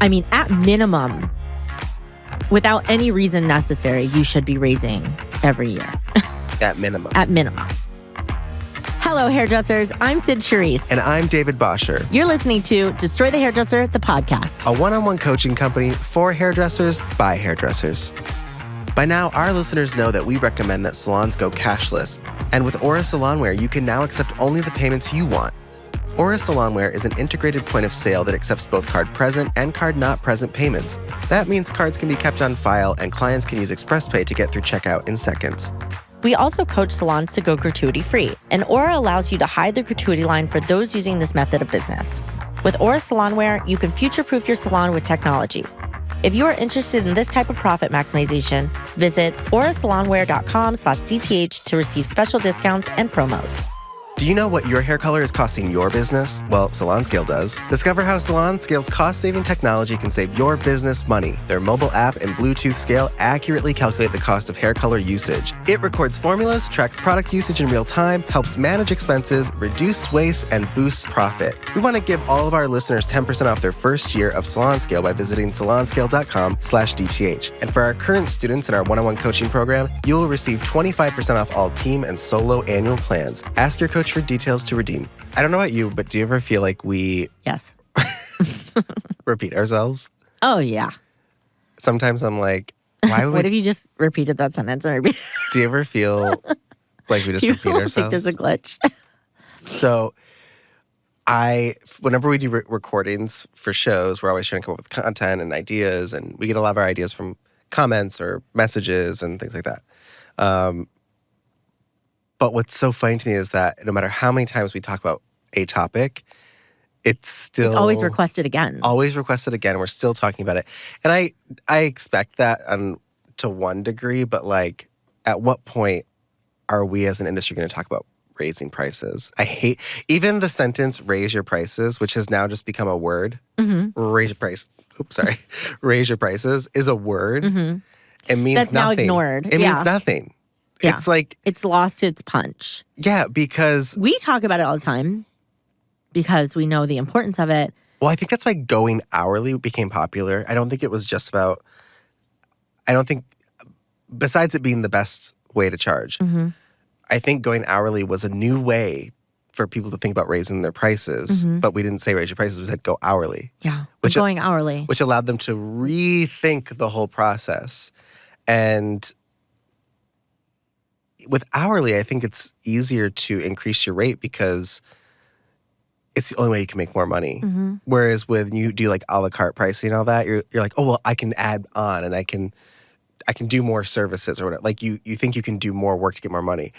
I mean, at minimum, without any reason necessary, you should be raising every year. At minimum. At minimum. Hello, hairdressers. I'm Sid Charisse. And I'm David Bosher. You're listening to Destroy the Hairdresser, the podcast. A one-on-one coaching company for hairdressers by hairdressers. By now, our listeners know that we recommend that salons go cashless. And with Aura Salonware, you can now accept only the payments you want. Aura Salonware is an integrated point of sale that accepts both card present and card not present payments. That means cards can be kept on file and clients can use ExpressPay to get through checkout in seconds. We also coach salons to go gratuity-free, and Aura allows you to hide the gratuity line for those using this method of business. With Aura Salonware, you can future-proof your salon with technology. If you are interested in this type of profit maximization, visit aurasalonware.com/DTH to receive special discounts and promos. Do you know what your hair color is costing your business? Well, SalonScale does. Discover how SalonScale's cost-saving technology can save your business money. Their mobile app and Bluetooth scale accurately calculate the cost of hair color usage. It records formulas, tracks product usage in real time, helps manage expenses, reduce waste, and boosts profit. We want to give all of our listeners 10% off their first year of SalonScale by visiting salonscale.com/DTH. And for our current students in our one-on-one coaching program, you will receive 25% off all team and solo annual plans. Ask your coach for details to redeem. I don't know about you, but do you ever feel like we Yes. repeat ourselves? Oh, yeah. Sometimes I'm like, why would What if you just repeated that sentence? Or do you ever feel like we just repeat I ourselves? think there's a glitch. So whenever we do recordings for shows, we're always trying to come up with content and ideas, and we get a lot of our ideas from comments or messages and things like that. But what's so funny to me is that no matter how many times we talk about a topic, it's always requested again. Always requested again. We're still talking about it. And I expect that to one degree, but like, at what point are we as an industry going to talk about raising prices? I hate even the sentence "raise your prices," which has now just become a word. Mm-hmm. Raise your price. Oops, sorry. Raise your prices is a word. Mm-hmm. It means That's nothing. now ignored. It means nothing. Yeah. It's like it's lost its punch. Yeah, because we talk about it all the time because we know the importance of it. Well, I think that's why going hourly became popular. I don't think it was just about. I don't think, besides it being the best way to charge, mm-hmm. I think going hourly was a new way for people to think about raising their prices. Mm-hmm. But we didn't say raise your prices; we said go hourly. Yeah, going hourly, which allowed them to rethink the whole process. And with hourly, I think it's easier to increase your rate because it's the only way you can make more money. Mm-hmm. Whereas when you do like a la carte pricing and all that, you're like, oh, well, I can add on and I can do more services or whatever. Like you think you can do more work to get more money.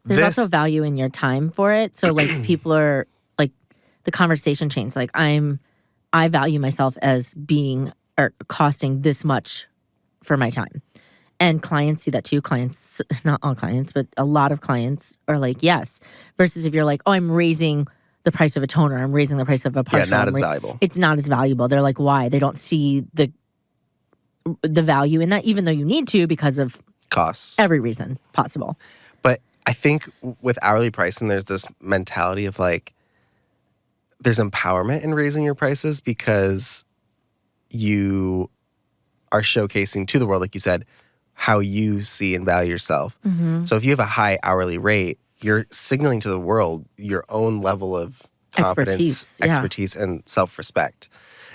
There's also value in your time for it. So like people are like, the conversation changes. Like I value myself as being or costing this much for my time. And clients see that too. Clients, not all clients, but a lot of clients are like, yes. Versus if you're like, oh, I'm raising the price of a toner. I'm raising the price of a partial. Yeah, not as valuable. It's not as valuable. They're like, why? They don't see the value in that, even though you need to because of costs. Every reason possible. But I think with hourly pricing, there's this mentality of like, there's empowerment in raising your prices because you are showcasing to the world, like you said, how you see and value yourself. Mm-hmm. So if you have a high hourly rate, you're signaling to the world your own level of confidence, expertise and self-respect.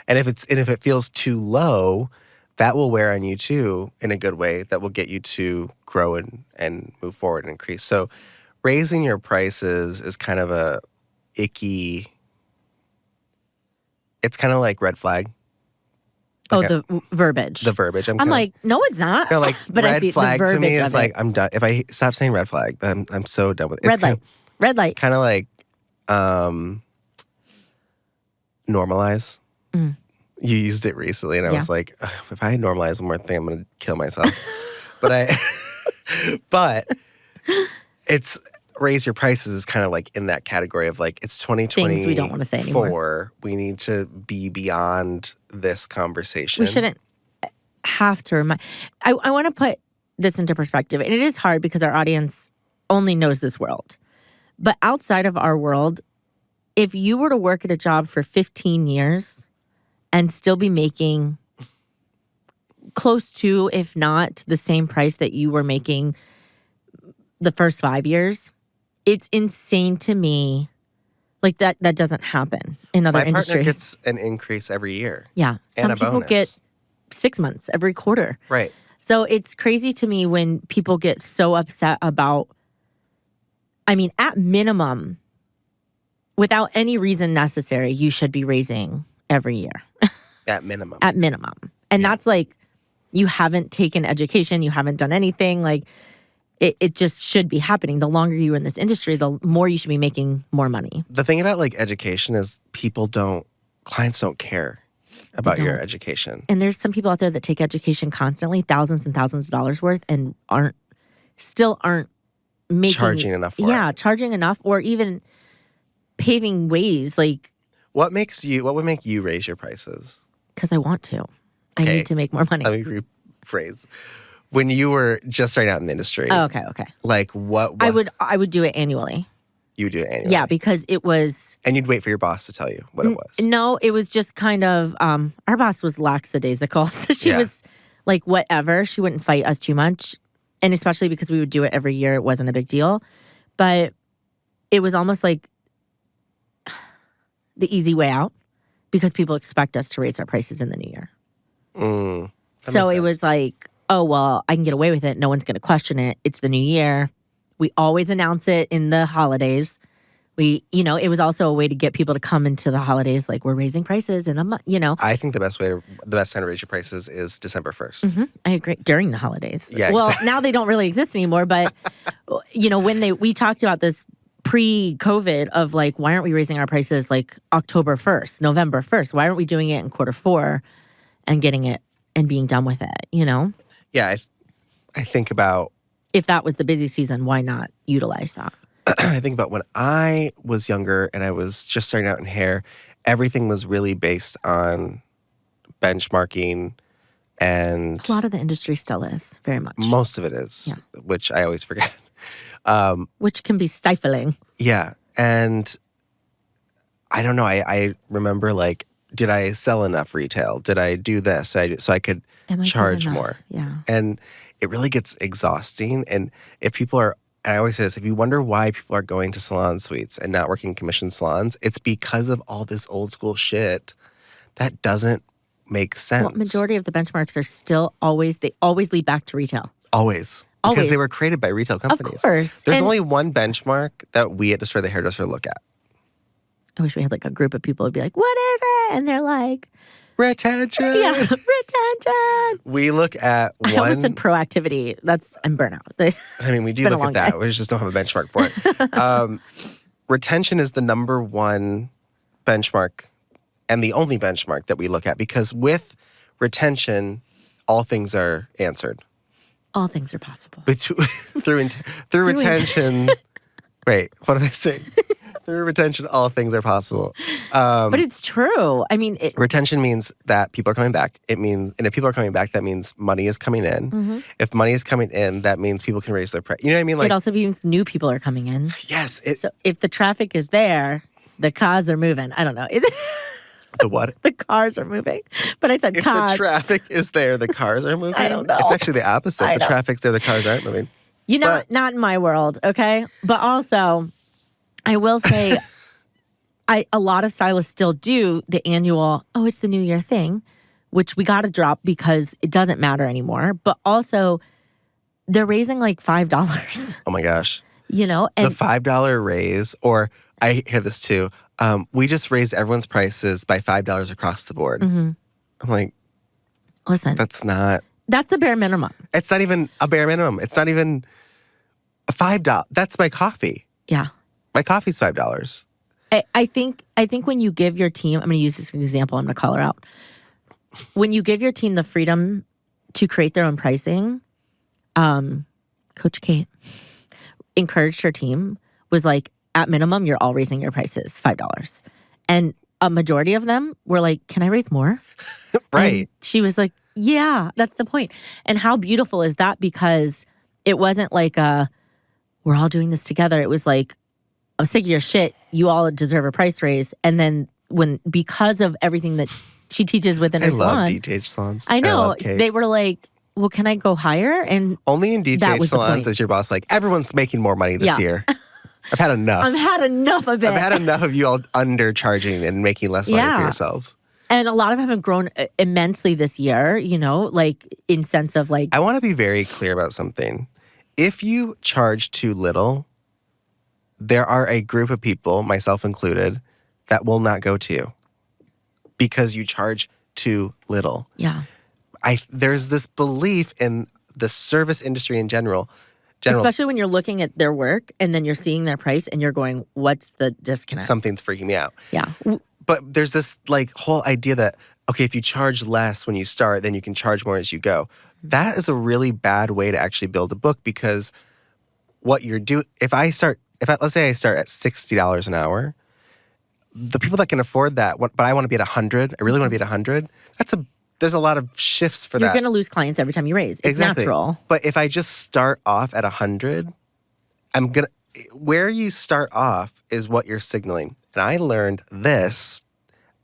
And if it feels too low, that will wear on you too in a good way. That will get you to grow and move forward and increase. So raising your prices is kind of a icky, it's kind of like red flag. Like the verbiage. The verbiage. I'm like, no, it's not. No, like but red flag to me is like, it. I'm done. If I stop saying red flag, I'm so done with it. Red light. Red light. Kind of like normalize. Mm. You used it recently, and I was like, if I normalize one more thing, I'm going to kill myself. but it's raise your prices is kind of like in that category of like, it's 2024. Things we don't want to say anymore. We need to be beyond this conversation. We shouldn't have to remind. I want to put this into perspective. And it is hard because our audience only knows this world. But outside of our world, if you were to work at a job for 15 years and still be making close to, if not the same price that you were making the first 5 years, it's insane to me. Like that doesn't happen in other industries. My partner gets an increase every year. Yeah. Some people get 6 months every quarter. Right. So it's crazy to me when people get so upset about, I mean, at minimum, without any reason necessary, you should be raising every year. At minimum. At minimum. And that's like, you haven't taken education, you haven't done anything. Like, it just should be happening. The longer you're in this industry, the more you should be making more money. The thing about like education is clients don't care about your education. And there's some people out there that take education constantly, thousands and thousands of dollars worth, and still aren't making charging enough for it. Yeah, charging enough, or even paving ways. Like, what would make you raise your prices? Because I want to. I need to make more money. Let me rephrase. When you were just starting out in the industry. Oh, okay. Like what? I would do it annually. You would do it annually? Yeah, because it was... And you'd wait for your boss to tell you what it was? No, it was just kind of... our boss was lackadaisical. So she was like, whatever. She wouldn't fight us too much. And especially because we would do it every year, it wasn't a big deal. But it was almost like the easy way out because people expect us to raise our prices in the new year. So it was like, oh, well, I can get away with it. No one's going to question it. It's the new year. We always announce it in the holidays. It was also a way to get people to come into the holidays like, we're raising prices and I think the best time to raise your prices is December 1st. Mm-hmm. I agree. During the holidays. Yeah, well, exactly. Now they don't really exist anymore, but when we talked about this pre-COVID of like, why aren't we raising our prices like October 1st, November 1st? Why aren't we doing it in quarter 4 and getting it and being done with it, Yeah, I think about... If that was the busy season, why not utilize that? I think about when I was younger and I was just starting out in hair, everything was really based on benchmarking, and... A lot of the industry still is, very much. Most of it is, which I always forget. Which can be stifling. Yeah, and I don't know, I remember like, did I sell enough retail? Did I do this so I could charge more? Yeah. And it really gets exhausting. And if people are, and I always say this, if you wonder why people are going to salon suites and not working commission salons, it's because of all this old school shit that doesn't make sense. Well, majority of the benchmarks are they always lead back to retail. Always. Because they were created by retail companies. Of course. There's only one benchmark that we at Destroy the Hairdresser look at. I wish we had like a group of people who'd be like, what is it? And they're like... Retention. Yeah, retention. We look at I almost said proactivity. I'm burnout. I mean, we do look at that. We just don't have a benchmark for it. Retention is the number one benchmark and the only benchmark that we look at, because with retention, all things are answered. All things are possible. Through retention. Wait, what did I say? Through retention, all things are possible. But it's true. I mean, retention means that people are coming back. And if people are coming back, that means money is coming in. Mm-hmm. If money is coming in, that means people can raise their price. You know what I mean? Like, it also means new people are coming in. Yes. So if the traffic is there, the cars are moving. I don't know. The what? The cars are moving. But I said if cars. If the traffic is there, the cars are moving? I don't know. It's actually the opposite. The traffic's there, the cars aren't moving. Not in my world, okay? But also, I will say, a lot of stylists still do the annual, it's the new year thing, which we got to drop because it doesn't matter anymore. But also, they're raising like $5. Oh my gosh. And the $5 raise, or I hear this too, we just raised everyone's prices by $5 across the board. Mm-hmm. I'm like, listen, that's the bare minimum. It's not even a bare minimum. It's not even a $5. That's my coffee. Yeah. My coffee's $5. I think when you give your team, I'm going to use this as an example, I'm going to call her out. When you give your team the freedom to create their own pricing, Coach Kate encouraged her team, was like, at minimum, you're all raising your prices $5. And a majority of them were like, can I raise more? Right. And she was like, yeah, that's the point. And how beautiful is that? Because it wasn't like we're all doing this together. It was like, I'm sick of your shit. You all deserve a price raise. And then because of everything that she teaches within her I salon. love DTH salons. I know. love Kate. They were like, well, can I go higher? And Only in that DTH was the salons point. is your boss like, everyone's making more money this year. I've had enough. I've had enough of it. I've had enough of you all undercharging and making less money for yourselves. And a lot of them have grown immensely this year, you know, like in sense of like. I want to be very clear about something. If you charge too little, there are a group of people, myself included, that will not go to you because you charge too little. Yeah. There's this belief in the service industry in general. Especially when you're looking at their work and then you're seeing their price and you're going, what's the disconnect? Something's freaking me out. Yeah. But there's this like whole idea that, okay, if you charge less when you start, then you can charge more as you go. That is a really bad way to actually build a book because what you're doing, let's say I start at $60 an hour, the people that can afford that, but I want to be at 100, I really want to be at 100, there's a lot of shifts for that. You're going to lose clients every time you raise. It's natural. But if I just start off at 100, where you start off is what you're signaling. And I learned this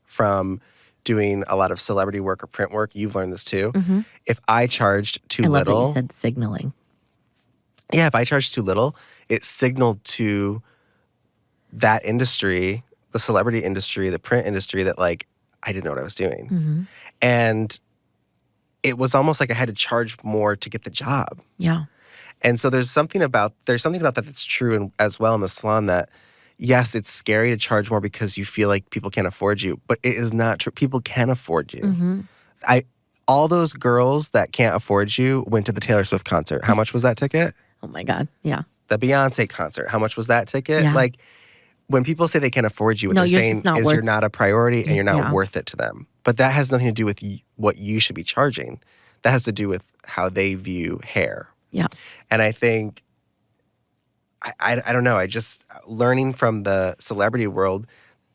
from doing a lot of celebrity work or print work. You've learned this too. Mm-hmm. If I charged too I love little. that you said signaling. Yeah, if I charged too little, it signaled to that industry, the celebrity industry, the print industry, that like I didn't know what I was doing. Mm-hmm. And it was almost like I had to charge more to get the job. Yeah. And so there's something about that that's true as well in the salon that, yes, it's scary to charge more because you feel like people can't afford you, but it is not true. People can afford you. Mm-hmm. All those girls that can't afford you went to the Taylor Swift concert. How much was that ticket? Oh my God. Yeah. The Beyonce concert. How much was that ticket? Yeah. Like when people say they can't afford you, what they're saying is you're not a priority and you're not worth it to them. But that has nothing to do with what you should be charging. That has to do with how they view hair. Yeah. And I think, I don't know, I just, learning from the celebrity world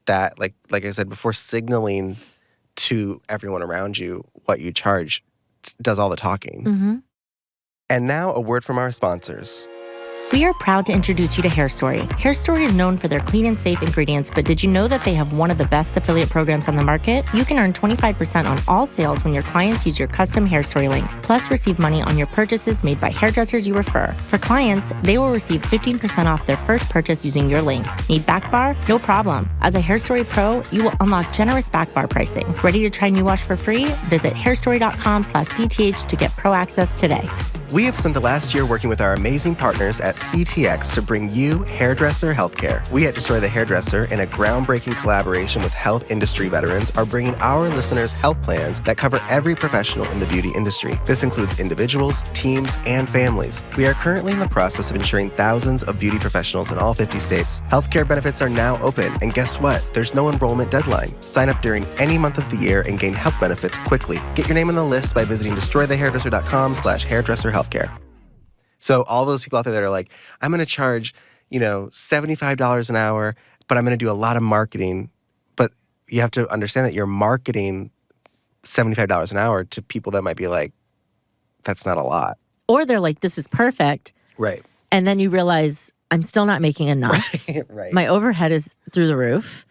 that, like I said before, signaling to everyone around you what you charge does all the talking. Mm-hmm. And now a word from our sponsors. We are proud to introduce you to Hair Story. Hair Story is known for their clean and safe ingredients, but did you know that they have one of the best affiliate programs on the market? You can earn 25% on all sales when your clients use your custom Hair Story link, plus receive money on your purchases made by hairdressers you refer. For clients, they will receive 15% off their first purchase using your link. Need back bar? No problem. As a Hair Story Pro, you will unlock generous back bar pricing. Ready to try New Wash for free? Visit hairstory.com/DTH to get pro access today. We have spent the last year working with our amazing partners at CTX to bring you Hairdresser Healthcare. We at Destroy the Hairdresser, in a groundbreaking collaboration with health industry veterans, are bringing our listeners health plans that cover every professional in the beauty industry. This includes individuals, teams, and families. We are currently in the process of insuring thousands of beauty professionals in all 50 states. Healthcare benefits are now open, and guess what? There's no enrollment deadline. Sign up during any month of the year and gain health benefits quickly. Get your name on the list by visiting destroythehairdresser.com/hairdresser healthcare. So all those people out there that are like, I'm going to charge, $75 an hour, but I'm going to do a lot of marketing. But you have to understand that you're marketing $75 an hour to people that might be like, that's not a lot. Or they're like, this is perfect. Right. And then you realize, I'm still not making enough. Right. My overhead is through the roof.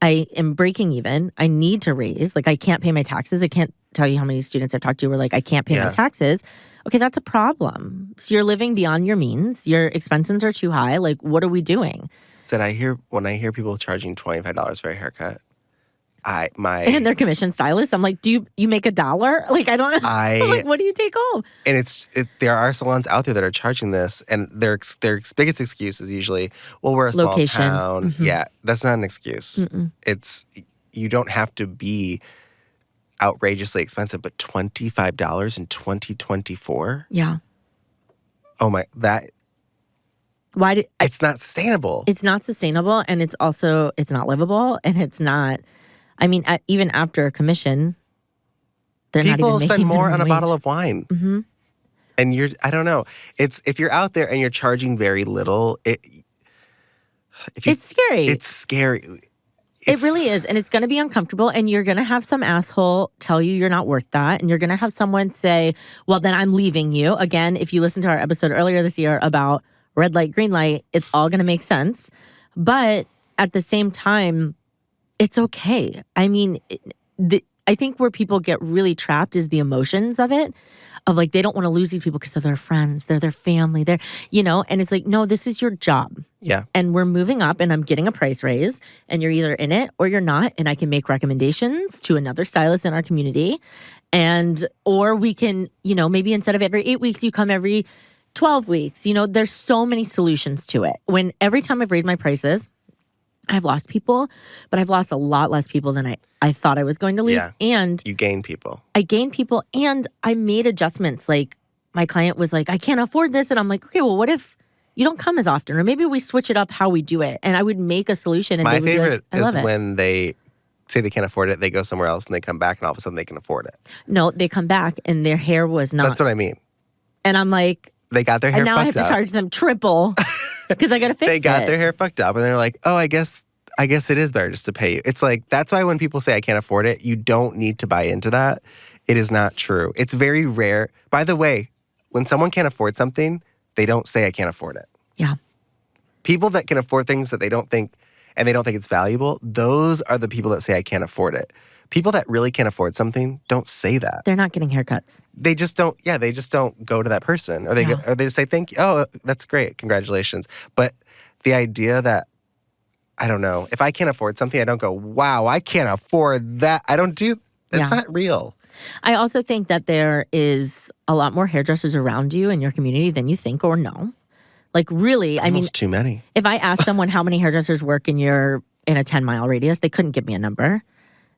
I am breaking even. I need to raise. Like, I can't pay my taxes. I can't tell you how many students I've talked to were like, I can't pay my taxes. Okay, that's a problem. So you're living beyond your means. Your expenses are too high. Like, what are we doing? When I hear people charging $25 for a haircut, and they're commission stylists. I'm like, do you make $1? Like, I don't know. I'm like, what do you take home? And there are salons out there that are charging this, and their biggest excuse is usually, well, we're a small location. town. Mm-hmm. Yeah, that's not an excuse. Mm-mm. You don't have to be outrageously expensive, but $25 in 2024? Yeah. Oh my, it's not sustainable. It's not sustainable, and it's not livable, and it's not, even after a commission, they're not even making People spend more on a wage. bottle of wine. Mm-hmm. And I don't know. If you're out there and you're charging very little, it's scary. It's scary. It really is. And it's going to be uncomfortable. And you're going to have some asshole tell you you're not worth that. And you're going to have someone say, well, then I'm leaving you. Again, if you listen to our episode earlier this year about red light, green light, it's all going to make sense. But at the same time, it's okay. I think where people get really trapped is the emotions of it, of like they don't want to lose these people because they're their friends, they're their family, they're, and it's like, no, this is your job. Yeah. And we're moving up and I'm getting a price raise and you're either in it or you're not. And I can make recommendations to another stylist in our community. Or we can, maybe instead of every 8 weeks, you come every 12 weeks. There's so many solutions to it. When every time I've raised my prices, I've lost people, but I've lost a lot less people than I thought I was going to lose. Yeah. And You gain people. I gained people and I made adjustments. Like my client was like, I can't afford this. And I'm like, okay, well, what if you don't come as often? Or maybe we switch it up how we do it. And I would make a solution. And My they would favorite be like, I is love it. when they say they can't afford it, they go somewhere else and they come back and all of a sudden they can afford it. No, they come back and their hair was not. That's what I mean. And I'm like, They got their hair and now I have fucked up. to charge them triple because I got to fix it. They got their hair fucked up and they're like, oh, I guess it is better just to pay you. It's like, that's why when people say I can't afford it, you don't need to buy into that. It is not true. It's very rare. By the way, when someone can't afford something, they don't say I can't afford it. Yeah. People that can afford things that they don't think it's valuable, those are the people that say I can't afford it. People that really can't afford something don't say that. They're not getting haircuts. They just don't go to that person. Or they just say, thank you. Oh, that's great. Congratulations. But the idea that, I don't know, if I can't afford something, I don't go, wow, I can't afford that. It's not real. I also think that there is a lot more hairdressers around you in your community than you think or know. Like really, Almost too many. If I asked someone how many hairdressers work in a 10-mile radius, they couldn't give me a number.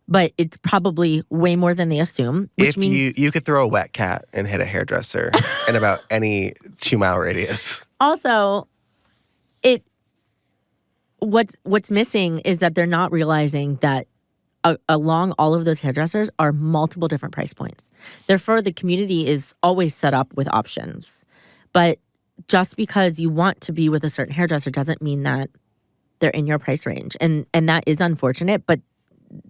But it's probably way more than they assume. Which If means you could throw a wet cat and hit a hairdresser in about any 2-mile radius. Also, what's missing is that they're not realizing that along all of those hairdressers are multiple different price points. Therefore, the community is always set up with options. But just because you want to be with a certain hairdresser doesn't mean that they're in your price range. And that is unfortunate, but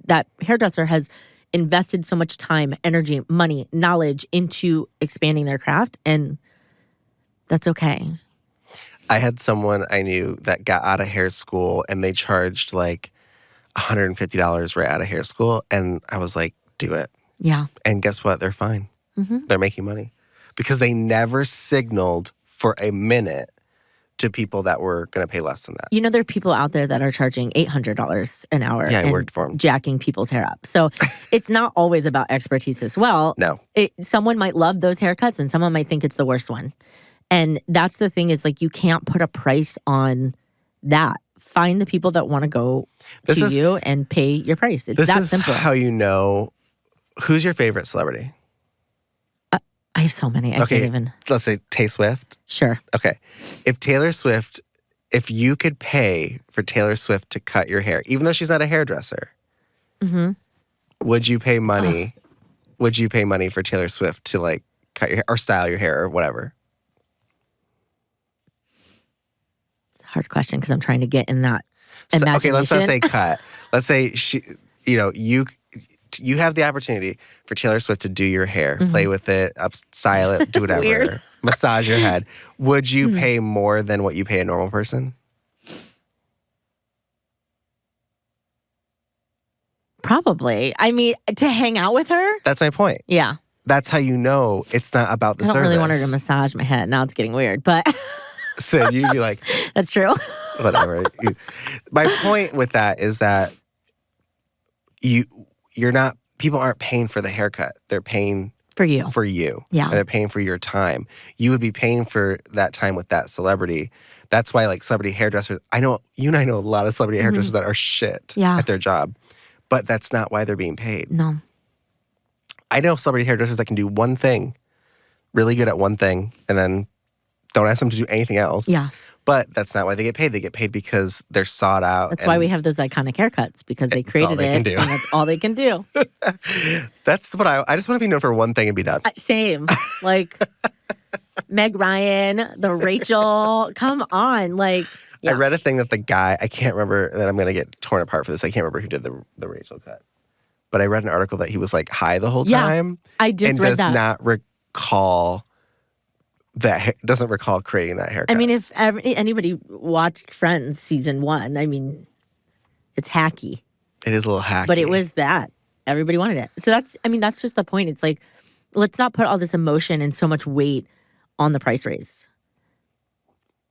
that hairdresser has invested so much time, energy, money, knowledge into expanding their craft, and that's okay. I had someone I knew that got out of hair school and they charged like $150 right out of hair school. And I was like, do it. Yeah. And guess what? They're fine. Mm-hmm. They're making money because they never signaled for a minute to people that were going to pay less than that. There are people out there that are charging $800 an hour Yeah, I and worked for them. Jacking people's hair up. So it's not always about expertise as well. No. Someone might love those haircuts and someone might think it's the worst one. And that's the thing is like you can't put a price on that. Find the people that want to go to you and pay your price. It's that simple. This is how you know. Who's your favorite celebrity? I have so many. I can't even. Let's say Taylor Swift. Sure. Okay. If you could pay for Taylor Swift to cut your hair, even though she's not a hairdresser, would you pay money? Would you pay money for Taylor Swift to like cut your hair or style your hair or whatever? It's a hard question because I'm trying to get in that imagination. Okay, let's not say cut. Let's say you have the opportunity for Taylor Swift to do your hair, play with it, style it, do whatever, weird. Massage your head. Would you pay more than what you pay a normal person? Probably. I mean, to hang out with her? That's my point. Yeah. That's how you know it's not about the I don't service. really want her to massage my head. Now it's getting weird, but So you'd be like, that's true. whatever. My point with that is that you're not, people aren't paying for the haircut. They're paying For you. Yeah. And they're paying for your time. You would be paying for that time with that celebrity. That's why like celebrity hairdressers, I know, you and I know a lot of celebrity hairdressers that are shit at their job. But that's not why they're being paid. No. I know celebrity hairdressers that can do one thing, really good at one thing, and then don't ask them to do anything else. Yeah. But that's not why they get paid. They get paid because they're sought out. That's why we have those iconic haircuts, because they created it. And that's all they can do. That's what I just want to be known for one thing and be done. Same. Like Meg Ryan, the Rachel. Come on. Like, yeah. I read a thing that the guy, I can't remember, that I'm going to get torn apart for this. I can't remember who did the Rachel cut. But I read an article that he was like high the whole time. I just read that. And does not recall doesn't recall creating that haircut. I mean, if anybody watched Friends season 1, I mean, it's hacky. It is a little hacky. But it was that. everybody wanted it. So that's just the point. It's like, let's not put all this emotion and so much weight on the price raise.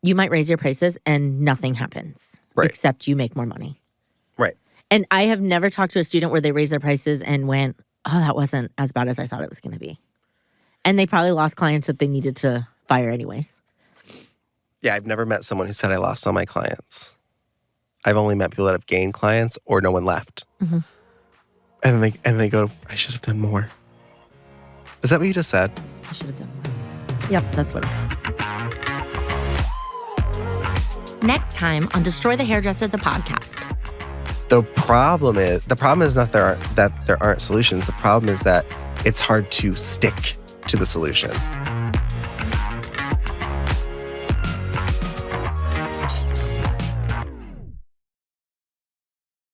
You might raise your prices and nothing happens. Right. Except you make more money. Right. And I have never talked to a student where they raised their prices and went, oh, that wasn't as bad as I thought it was going to be. And they probably lost clients that they needed to fire anyways. Yeah, I've never met someone who said I lost all my clients. I've only met people that have gained clients or no one left. Mm-hmm. And they go, I should have done more. Is that what you just said? I should have done more. Yep, that's what it is. Next time on Destroy the Hairdresser, the podcast. The problem is not that there aren't solutions. The problem is that it's hard to stick to the solution.